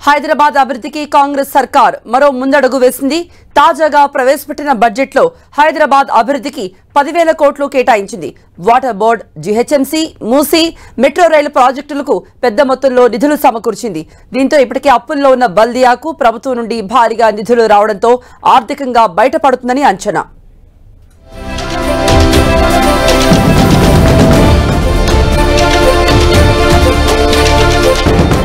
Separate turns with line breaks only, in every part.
హైదరాబాద్ అభివృద్ధికి కాంగ్రెస్ సర్కార్ మరో ముందడుగు వేసింది. తాజాగా ప్రవేశపెట్టిన బడ్జెట్లో హైదరాబాద్ అభివృద్ధికి 10,000 కోట్లు కేటాయించింది. Water board, GHMC, Musi, metro rail ప్రాజెక్టులకు పెద్ద మొత్తంలో నిధులు సమకూర్చింది. దీంతో ఇప్పటికే అప్పుల్లో ఉన్న బల్దియాకు ప్రభుత్వం నుండి భారీగా నిధులు రావడంతో ఆర్థికంగా బయటపడుతుందని అంచనా.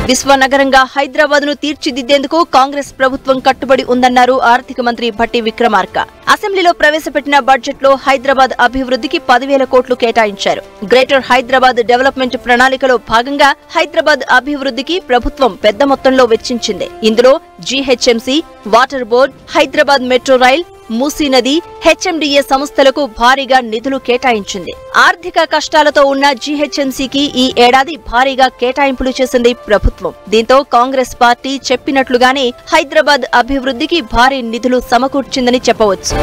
విశ్వనగరంగా హైదరాబాద్ ను తీర్చిదిద్దేందుకు కాంగ్రెస్ ప్రభుత్వం కట్టుబడి ఉందన్నారు ఆర్థిక మంత్రి భట్టి విక్రమార్క. అసెంబ్లీలో ప్రవేశపెట్టిన బడ్జెట్ లో హైదరాబాద్ అభివృద్ధికి 10,000 కోట్లు కేటాయించారు. గ్రేటర్ హైదరాబాద్ డెవలప్మెంట్ ప్రణాళికలో భాగంగా హైదరాబాద్ అభివృద్ధికి ప్రభుత్వం పెద్ద మొత్తంలో వెచ్చించింది. ఇందులో GHMC, water board, Hyderabad metro rail, Musi నది, హెచ్ఎండిఏ సంస్థలకు భారీగా నిధులు కేటాయించింది. ఆర్థిక కష్టాలతో ఉన్న జీహెచ్ఎంసీకి ఈ ఏడాది భారీగా కేటాయింపులు చేసింది ప్రభుత్వం. దీంతో కాంగ్రెస్ పార్టీ చెప్పినట్లుగానే హైదరాబాద్ అభివృద్ధికి భారీ నిధులు సమకూర్చిందని చెప్పవచ్చు.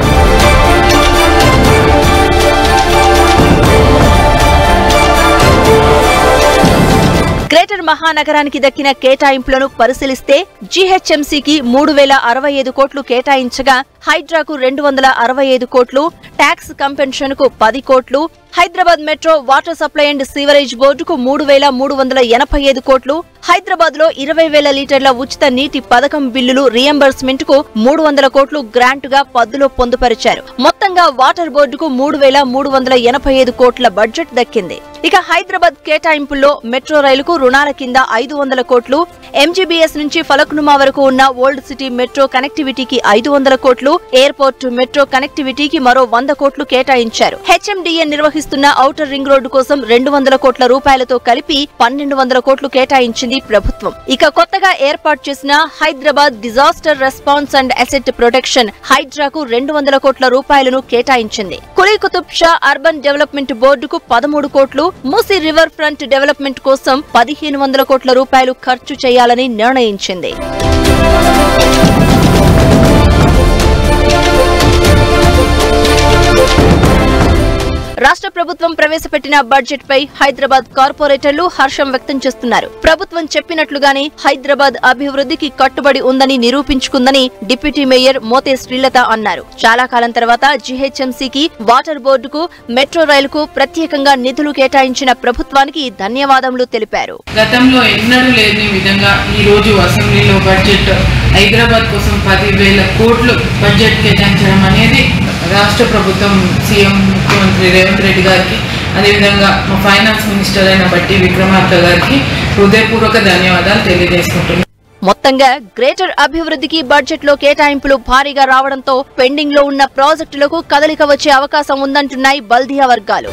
గ్రేటర్ మహానగరానికి దక్కిన కేటాయింపులను పరిశీలిస్తే జీహెచ్ఎంసీకి 3,065 కోట్లు కేటాయించగా హైడ్రాకు 265 కోట్లు, ట్యాక్స్ కంపెన్షన్ కు 10 కోట్లు, Hyderabad metro water supply and sewerage బోర్డుకు 3,385 కోట్లు, హైదరాబాద్ లో 20,000 లీటర్ల ఉచిత నీటి పథకం బిల్లులు రియంబర్స్మెంట్ కు 300 కోట్లు గ్రాంట్ గా పద్దులో పొందుపరిచారు. మొత్తంగా వాటర్ బోర్డుకు 3,385 కోట్ల బడ్జెట్ దక్కింది. ఇక హైదరాబాద్ కేటాయింపుల్లో మెట్రో రైలుకు రుణాల కింద 500 కోట్లు, ఎంజీబీఎస్ నుంచి ఫలక్నుమా వరకు ఉన్న ఓల్డ్ సిటీ మెట్రో కనెక్టివిటీకి 500 కోట్లు, ఎయిర్పోర్ట్ మెట్రో కనెక్టివిటీకి మరో 100 కోట్లు కేటాయించారు. హెచ్ఎండిఏ నిర్వహిస్తున్న ఔటర్ రింగ్ రోడ్డు కోసం 200 కోట్ల రూపాయలతో కలిపి 1,200 కోట్లు కేటాయించింది ప్రభుత్వం. ఇక కొత్తగా ఏర్పాటు చేసిన Hyderabad disaster response and asset protection హైడ్రాకు 200 కోట్ల రూపాయలను కేటాయించింది. కులీ కుతుబ్ షా అర్బన్ డెవలప్మెంట్ బోర్డుకు 13 కోట్లు, మూసీ రివర్ ఫ్రంట్ డెవలప్మెంట్ కోసం 1,500 కోట్ల రూపాయలు ఖర్చు చేయాలని నిర్ణయించింది. రాష్ట్ర ప్రభుత్వం ప్రవేశపెట్టిన బడ్జెట్ పై హైదరాబాద్ కార్పొరేటర్లు హర్షం వ్యక్తం చేస్తున్నారు. ప్రభుత్వం చెప్పినట్లుగానే హైదరాబాద్ అభివృద్ధికి కట్టుబడి ఉందని నిరూపించుకుందని డిప్యూటీ మేయర్ మోతే శ్రీలత అన్నారు. చాలా కాలం తర్వాత జీహెచ్ఎంసీకి, వాటర్ బోర్డుకు, మెట్రో రైలుకు ప్రత్యేకంగా నిధులు కేటాయించిన ప్రభుత్వానికి ధన్యవాదములు తెలిపారు.
గతంలో ఎన్నడూ లేని విధంగా ఈ రోజు అసెంబ్లీలో బడ్జెట్ హైదరాబాద్ కోసం 10,000 కోట్లు బడ్జెట్ కేటాయించడం అనేది రాష్ట్ర ప్రభుత్వం, సీఎం ముఖ్యమంత్రి రేవంత్ రెడ్డి గారికి, అదేవిధంగా మా ఫైనాన్స్ మినిస్టర్ అయిన భట్టి విక్రమార్క గారికి హృదయపూర్వక ధన్యవాదాలు తెలియజేసుకుంటున్నాను.
మొత్తంగా గ్రేటర్ అభివృద్ధికి బడ్జెట్ లో కేటాయింపులు భారీగా రావడంతో పెండింగ్ లో ఉన్న ప్రాజెక్టులకు కదలిక వచ్చే అవకాశం ఉందంటున్నాయి బల్దియా వర్గాలు.